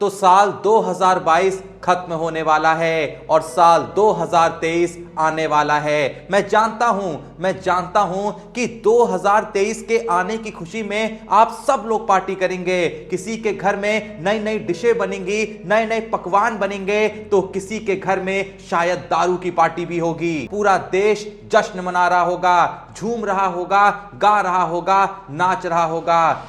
तो साल 2022 खत्म होने वाला है और साल 2023 आने वाला है। मैं जानता हूं कि 2023 के आने की खुशी में आप सब लोग पार्टी करेंगे। किसी के घर में नई नई डिशें बनेंगी, नए नए पकवान बनेंगे, तो किसी के घर में शायद दारू की पार्टी भी होगी। पूरा देश जश्न मना रहा होगा, झूम रहा होगा, गा रहा होगा, नाच रहा होगा।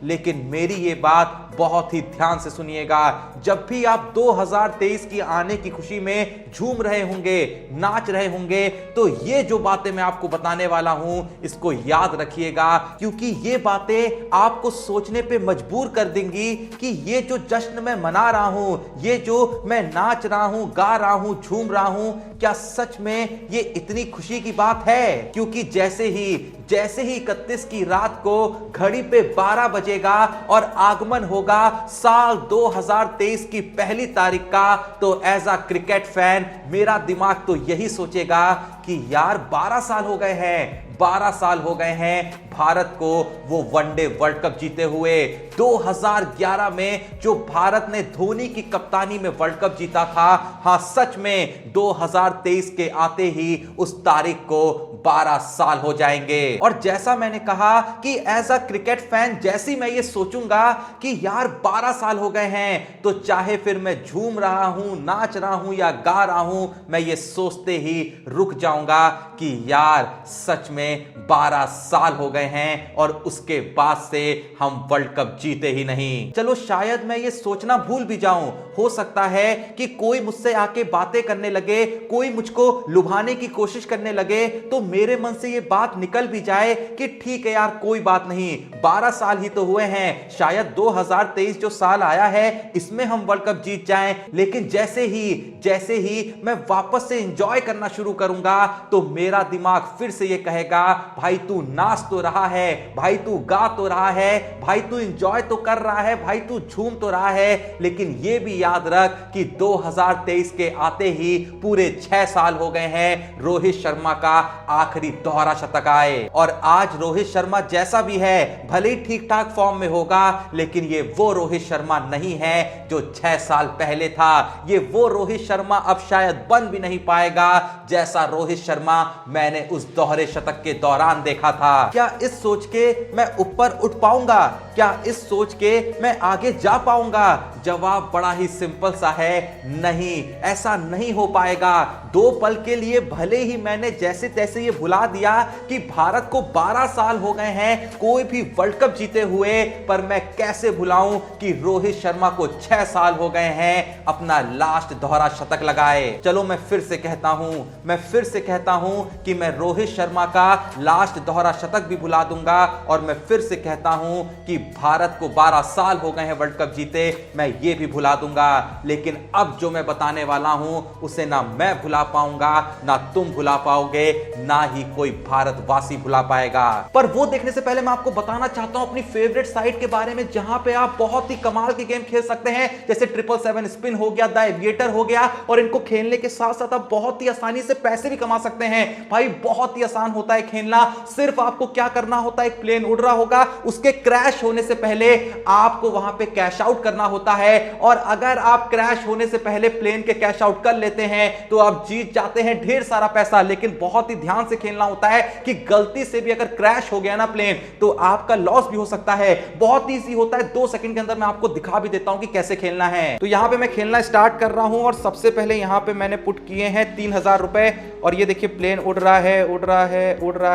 लेकिन मेरी ये बात बहुत ही ध्यान से सुनिएगा। जब भी आप 2023 की आने की खुशी में झूम रहे होंगे, नाच रहे होंगे, तो ये जो बातें मैं आपको बताने वाला हूं, इसको याद रखिएगा, क्योंकि ये बातें आपको सोचने पे मजबूर कर देंगी कि ये जो जश्न मैं मना रहा हूं, ये जो मैं नाच रहा हूं, गा रहा हूं, झूम रहा हूं, क्या सच में ये इतनी खुशी की बात है? क्योंकि जैसे ही 31 की रात को घड़ी पे 12 बजेगा और आगमन होगा साल 2023 की पहली तारीख का, तो एज अ क्रिकेट फैन मेरा दिमाग तो यही सोचेगा कि यार 12 साल हो गए हैं, 12 साल हो गए हैं भारत को वो वनडे वर्ल्ड कप जीते हुए। 2011 में जो भारत ने धोनी की कप्तानी में वर्ल्ड कप जीता था, हां सच में 2023 के आते ही उस तारीख को 12 साल हो जाएंगे। और जैसा मैंने कहा कि एज अ क्रिकेट फैन जैसी मैं ये सोचूंगा कि यार 12 साल हो गए हैं, तो चाहे फिर मैं झूम रहा हूं, नाच रहा हूं या गा रहा हूं, मैं ये सोचते ही रुक जाऊंगा कि यार सच में 12 साल हो गए हैं और उसके बाद से हम वर्ल्ड कप जीते ही नहीं। चलो शायद मैं ये सोचना भूल भी जाऊं, हो सकता है कि कोई मुझसे आके बातें करने लगे, कोई मुझको लुभाने की कोशिश करने लगे, तो मेरे मन से ये बात निकल भी जाए कि ठीक है यार कोई बात नहीं, 12 साल ही तो हुए हैं, शायद 2023 जो साल आया है इसमें हम वर्ल्ड कप जीत जाएं। लेकिन जैसे ही मैं वापस से एंजॉय करना शुरू करूंगा, तो मेरा दिमाग फिर से ये कहेगा भाई तू नाच तो रहा है, भाई तू गा तो रहा है, भाई तू एंजॉय तो कर रहा है, भाई तू झूम तो रहा है, लेकिन ये भी याद रख कि 2023 के आते ही पूरे 6 साल हो गए हैं रोहित शर्मा का आखिरी दोहरा शतक आए। और आज रोहित शर्मा जैसा भी है, भले ही ठीक ठाक फॉर्म में होगा, लेकिन ये वो रोहित शर्मा नहीं है जो 6 साल पहले था। ये वो रोहित शर्मा अब शायद बन भी नहीं पाएगा जैसा रोहित शर्मा मैंने उस दोहरे शतक के दौरान देखा था। क्या इस सोच के मैं ऊपर उठ पाऊंगा? क्या इस सोच के मैं आगे जा पाऊंगा? जवाब बड़ा ही सिंपल सा है, नहीं, ऐसा नहीं हो पाएगा। 2 पल के लिए भले ही मैंने जैसे तैसे ये भुला दिया कि भारत को 12 साल हो गए हैं कोई भी वर्ल्ड कप जीते हुए, पर मैं कैसे भुलाऊं कि रोहित शर्मा को 6 साल हो गए हैं अपना लास्ट दोहरा शतक लगाए। चलो मैं फिर से कहता हूं कि मैं रोहित शर्मा का लास्ट दोहरा शतक भी भुला दूंगा, और मैं फिर से कहता हूं कि भारत को 12 साल हो गए हैं वर्ल्ड कप जीते, मैं ये भी भुला दूंगा। लेकिन अब जो मैं बताने वाला हूं उसे ना मैं भुला पाऊंगा, ना तुम भुला पाओगे, ना ही कोई भारतवासी भुला पाएगा। पर वो देखने से पहले मैं आपको बताना चाहता हूं अपनी फेवरेट साइट के बारे में, जहां पे आप बहुत ही कमाल के गेम खेल सकते हैं, जैसे 777 स्पिन हो गया, द एविएटर हो गया, और इनको खेलने के साथ साथ आप बहुत ही आसानी से पैसे भी कमा सकते हैं। भाई बहुत ही आसान होता है खेलना, सिर्फ आपको क्या करना होता है, एक प्लेन उड़ रहा होगा, उसके क्रैश होने से पहले आपको वहां पे कैश आउट करना होता है, और अगर आप क्रैश होने से पहले प्लेन के कैश आउट कर लेते हैं तो आप जीत जाते हैं ढेर सारा पैसा। लेकिन बहुत ही ध्यान से खेलना होता है कि गलती से भी अगर क्रैश हो गया ना प्लेन, तो आपका लॉस भी हो सकता है। बहुत ईजी होता है, 2 सेकंड के अंदर मैं आपको दिखा भी देता हूं कि कैसे खेलना है। तो यहां पे मैं खेलना स्टार्ट कर रहा हूं, और सबसे पहले यहां पे मैंने पुट किए हैं 3000 रुपए, और ये देखिए प्लेन उड़ रहा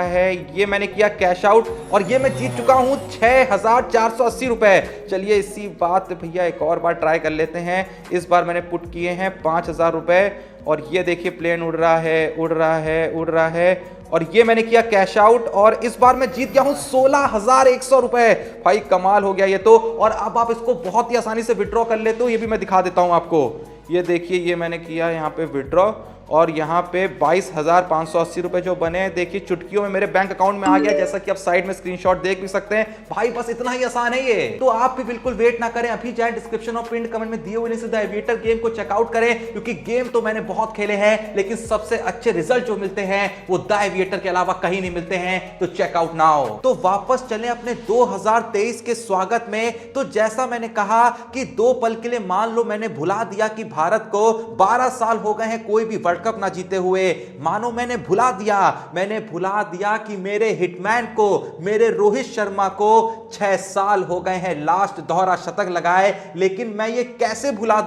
है, ये मैंने किया कैश आउट, और ये मैं जीत चुका हूं 6480 रुपए। चलिए इसी बात भैया एक और बार ट्राई कर लेते हैं। इस बार मैंने पुट किए हैं 5000 रुपए, और ये देखिए प्लेन उड़ रहा है, और ये मैंने किया कैश आउट, और इस बार मैं जीत गया हूं 16100 रुपए। भाई कमाल हो गया ये तो। और अब आप इसको बहुत ही आसानी से विड्रॉ कर लेते हो, ये भी मैं दिखा देता हूं आपको। ये देखिए, ये मैंने किया यहाँ पे विड्रॉ, और यहाँ पे 22,580 रुपए जो बने हैं, देखिए चुटकियों में मेरे बैंक अकाउंट में आ गया, जैसा कि आप साइड में स्क्रीनशॉट देख भी सकते हैं। भाई बस इतना ही आसान है ये। तो आप भी बिल्कुल वेट ना करें, अभी जाए डिस्क्रिप्शन और पिन कमेंट में दिए हुए द एविएटर गेम को चेकआउट करें, क्योंकि गेम तो मैंने बहुत खेले हैं, लेकिन सबसे अच्छे रिजल्ट जो मिलते हैं वो द एविएटर के अलावा कहीं नहीं मिलते हैं। तो चेकआउट नाउ। तो वापस चलें अपने 2023 के स्वागत में। तो जैसा मैंने कहा कि 2 पल के लिए मान लो मैंने भुला दिया कि भारत को 12 साल हो गए हैं कोई भी वर्ल्ड कप ना जीते हुए। मानो मैंने भुला दिया कि मेरे हिटमैन को, मेरे रोहित शर्मा को 6 साल हो गए हैं लास्ट दोहरा शतक लगाए। लेकिन मैं ये कैसे भुला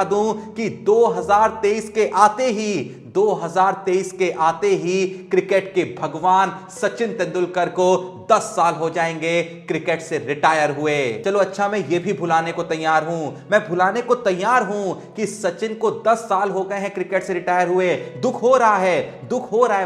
दूं कि 2023 के आते ही क्रिकेट के भगवान सचिन तेंदुलकर को 10 साल हो जाएंगे क्रिकेट से रिटायर हुए। चलो अच्छा, मैं ये भी भुलाने को तैयार हूं कि सचिन को 10 साल हो गए हैं क्रिकेट से रिटायर हुए। दुख हो रहा है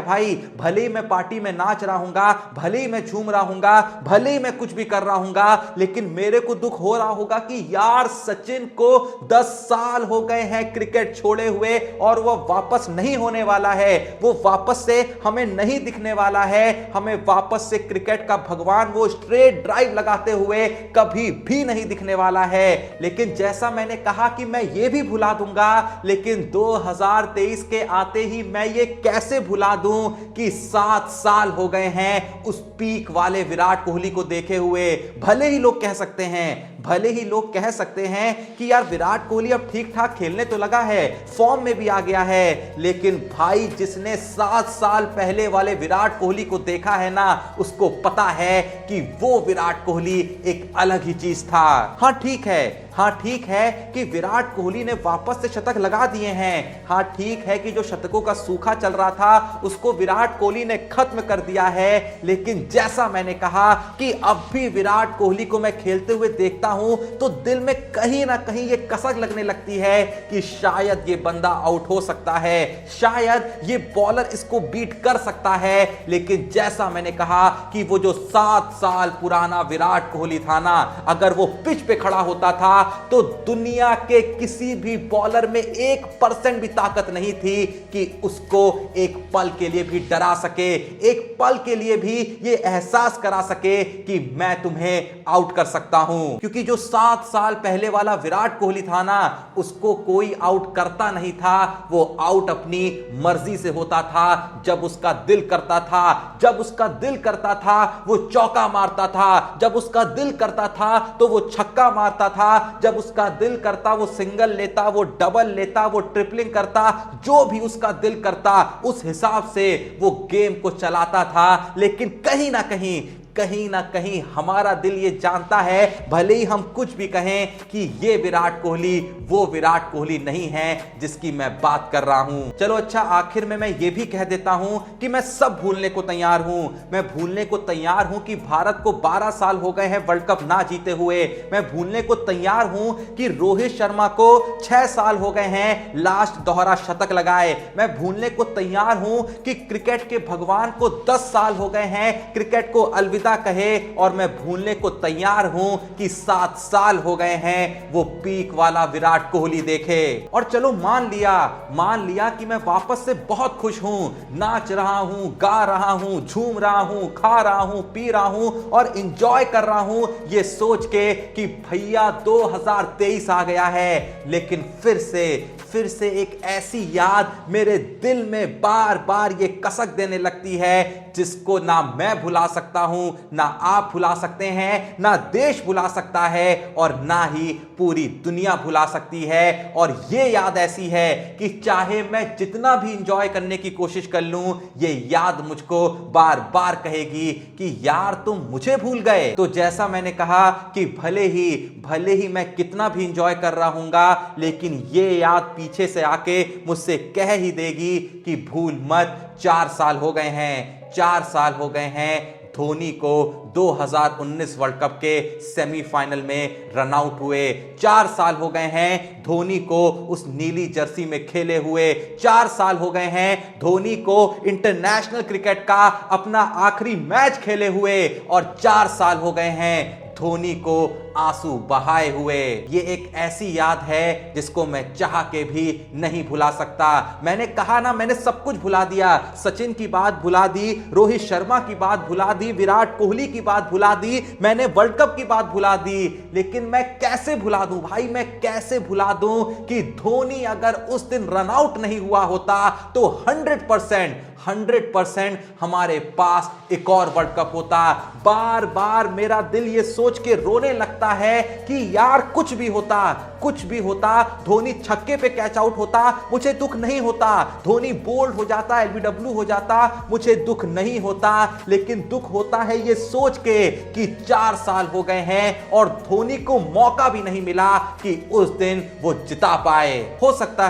भाई। भले ही मैं पार्टी में नाच रहा हूंगा, भले ही मैं झूम रहा हूंगा, भले ही मैं कुछ भी कर रहा हूंगा, लेकिन मेरे को दुख हो रहा होगा कि यार सचिन को 10 साल हो गए हैं क्रिकेट छोड़े हुए और वह वापस नहीं होने वाला है। वो वापस से हमें नहीं दिखने वाला है। हमें वापस से क्रिकेट का भगवान वो स्ट्रेट ड्राइव लगाते हुए कभी भी नहीं दिखने वाला है। लेकिन जैसा मैंने कहा कि मैं ये भी भुला दूंगा, लेकिन 2023 के आते ही मैं ये कैसे भुला दूं कि 7 साल हो गए हैं उस पीक वाले विराट कोहली को देखे हुए। भले ही लोग कह सकते हैं कि यार विराट कोहली अब ठीक ठाक खेलने तो लगा है, फॉर्म में भी आ गया है, लेकिन भाई जिसने 7 साल पहले वाले विराट कोहली को देखा है ना, उसको पता है कि वो विराट कोहली एक अलग ही चीज था। हाँ ठीक है कि विराट कोहली ने वापस से शतक लगा दिए हैं। हाँ ठीक है कि जो शतकों का सूखा चल रहा था उसको विराट कोहली ने खत्म कर दिया है। लेकिन जैसा मैंने कहा कि अब भी विराट कोहली को मैं खेलते हुए देखता हूं तो दिल में कहीं ना कहीं ये कसक लगने लगती है कि शायद ये बंदा आउट हो सकता है, शायद ये बॉलर इसको बीट कर सकता है। लेकिन जैसा मैंने कहा कि वो जो 7 साल पुराना विराट कोहली था ना, अगर वो पिच पे खड़ा होता था तो दुनिया के किसी भी बॉलर में 1% भी ताकत नहीं थी कि उसको एक पल के लिए भी डरा सके, एक पल के लिए भी ये एहसास करा सके कि मैं तुम्हें आउट कर सकता हूं। क्योंकि जो 7 साल पहले वाला विराट कोहली था ना, उसको कोई आउट करता नहीं था। वो आउट अपनी मर्जी से होता था। जब उसका दिल करता था वो चौका मारता था, जब उसका दिल करता था तो वो छक्का मारता था, जब उसका दिल करता वो सिंगल लेता, वो डबल लेता, वो ट्रिपलिंग करता, जो भी उसका दिल करता उस हिसाब से वो गेम को चलाता था। लेकिन कहीं ना कहीं हमारा दिल ये जानता है, भले ही हम कुछ भी कहें, कि ये विराट कोहली वो विराट कोहली नहीं है जिसकी मैं बात कर रहा हूं। चलो अच्छा, आखिर में मैं ये भी कह देता हूं कि मैं सब भूलने को तैयार हूं। मैं भूलने को तैयार हूं कि भारत को 12 साल हो गए हैं वर्ल्ड कप ना जीते हुए। मैं भूलने को तैयार हूं कि रोहित शर्मा को 6 साल हो गए हैं लास्ट दोहरा शतक लगाए। मैं भूलने को तैयार हूं कि क्रिकेट के भगवान को 10 साल हो गए हैं क्रिकेट को अलविदा कहे। और मैं भूलने को तैयार हूं कि 7 साल हो गए हैं वो पीक वाला विराट कोहली देखे। और चलो मान लिया कि मैं वापस से बहुत खुश हूं, नाच रहा हूं, गा रहा हूं, झूम रहा हूं, खा रहा हूं, पी रहा हूं और एंजॉय कर रहा हूं ये सोच के कि भैया 2023 आ गया है। लेकिन फिर से एक ऐसी याद मेरे दिल में बार बार ये कसक देने लगती है, जिसको ना मैं भुला सकता हूं, ना आप भुला सकते हैं, ना देश भुला सकता है और ना ही पूरी दुनिया भुला सकती है। और ये याद ऐसी है कि चाहे मैं जितना भी एंजॉय करने की कोशिश कर लूं, ये याद मुझको बार बार कहेगी कि यार तुम मुझे भूल गए। तो जैसा मैंने कहा कि भले ही मैं कितना भी एंजॉय कर रहा हूंगा, लेकिन ये याद पीछे से आके मुझसे कह ही देगी कि भूल मत, 4 साल हो गए हैं धोनी को 2019 वर्ल्ड कप के सेमीफाइनल में रन आउट हुए। 4 साल हो गए हैं धोनी को उस नीली जर्सी में खेले हुए। 4 साल हो गए हैं धोनी को इंटरनेशनल क्रिकेट का अपना आखिरी मैच खेले हुए। और 4 साल हो गए हैं धोनी को आंसू बहाए हुए। ये एक ऐसी याद है जिसको मैं चाह के भी नहीं भुला सकता। मैंने कहा ना, मैंने सब कुछ भुला दिया। सचिन की बात भुला दी, रोहित शर्मा की बात भुला दी, विराट कोहली की बात भुला दी, मैंने वर्ल्ड कप की बात भुला दी। लेकिन मैं कैसे भुला दूं भाई, मैं कैसे भुला दूं कि धोनी अगर उस दिन रन आउट नहीं हुआ होता तो 100% हमारे पास एक और वर्ल्ड कप होता। बार बार मेरा दिल ये सोच के रोने लगता है कि यार कुछ भी होता, धोनी छक्के पे कैच आउट होता, मुझे दुख नहीं होता, धोनी बोल्ड हो जाता, एलबीडब्ल्यू हो जाता, मुझे दुख नहीं होता। लेकिन दुख होता है ये सोच के कि 4 साल हो गए हैं और धोनी को मौका भी नहीं मिला कि उस दिन वो जिता पाए। हो सकता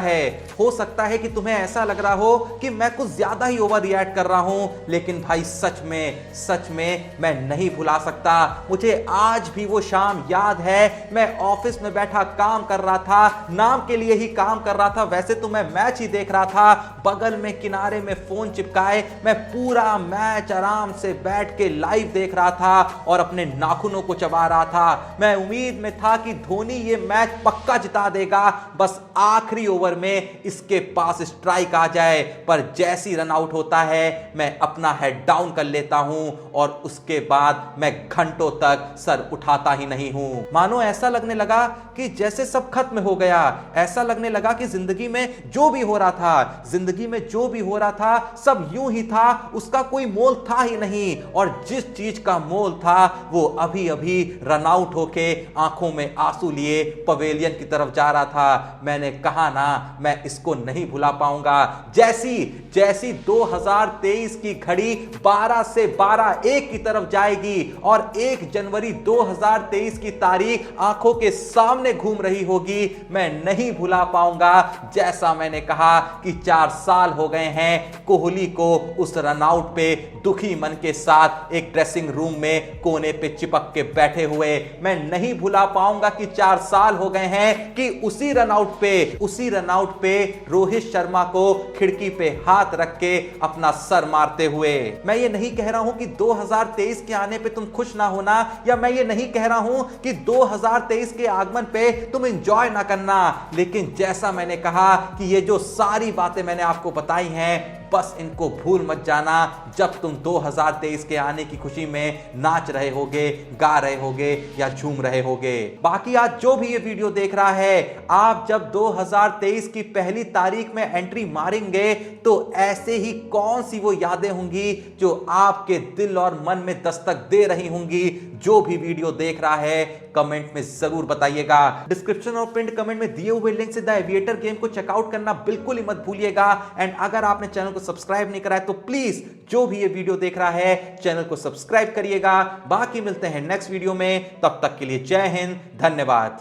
है कि तुम्हें ऐसा लग रहा हो कि मैं कुछ ज्यादा ही ओवर रिएक्ट कर रहा हूं, लेकिन भाई सच में मैं नहीं भुला सकता। मुझे आज भी वो शाम याद है। मैं ऑफिस में बैठा काम कर रहा था, नाम के लिए ही काम कर रहा था, वैसे तो मैं मैच ही देख रहा था। बगल में किनारे में फोन चिपकाए मैं पूरा मैच आराम से बैठ के लाइव देख रहा था और अपने नाखूनों को चबा रहा था। मैं उम्मीद में था कि धोनी ये मैच पक्का जिता देगा, बस आखिरी ओवर में इसके पास स्ट्राइक आ जाए। पर जैसी रन आउट होता है मैं अपना हेड डाउन कर लेता हूं और उसके बाद मैं घंटों तक सर उठाता ही नहीं हूं। मानो ऐसा लगने लगा कि जैसे सब खत्म हो गया। ऐसा लगने लगा कि जिंदगी में जो भी हो रहा था सब यूं ही था, उसका कोई मोल था ही नहीं। और जिस चीज का मोल था वो अभी अभी रन आउट होके आंखों में आंसू लिए पवेलियन की तरफ जा रहा था। मैंने कहा ना, मैं इसको नहीं भुला पाऊंगा। जैसी 2023 की घड़ी 12 से 12 एक की तरफ जाएगी और 1 जनवरी 2023 की तारीख आंखों के सामने घूम रही होगी, मैं नहीं भुला पाऊंगा जैसा मैंने कहा कि 4 साल हो गए हैं कोहली को उस रन आउट पे दुखी मन के साथ एक ड्रेसिंग रूम में कोने पे चिपक के बैठे हुए। मैं नहीं भुला पाऊंगा कि 4 साल हो गए हैं कि उसी रन आउट पे रोहित शर्मा को खिड़की पे हाथ रख के अपना सर मारते हुए। मैं ये नहीं कह रहा हूं कि 2023 के आने पे तुम खुश ना होना, या मैं ये नहीं कह रहा हूं कि 2023 के आगमन पे तुम एंजॉय ना करना। लेकिन जैसा मैंने कहा कि ये जो सारी बातें मैंने आपको बताई हैं, बस इनको भूल मत जाना जब तुम 2023 के आने की खुशी में नाच रहे होगे, गा रहे होगे या झूम रहे होगे। बाकी आज जो भी ये वीडियो देख रहा है, आप जब 2023 की पहली तारीख में एंट्री मारेंगे तो ऐसे ही कौन सी वो यादें होंगी जो आपके दिल और मन में दस्तक दे रही होंगी। जो भी वीडियो देख रहा है कमेंट में जरूर बताइएगा। डिस्क्रिप्शन और पिन कमेंट में दिए हुए लिंक से द एविएटर गेम को चेकआउट करना बिल्कुल ही मत भूलिएगा। एंड अगर आपने चैनल को सब्सक्राइब नहीं करा है तो प्लीज जो भी ये वीडियो देख रहा है चैनल को सब्सक्राइब करिएगा। बाकी मिलते हैं नेक्स्ट वीडियो में, तब तक के लिए जय हिंद, धन्यवाद।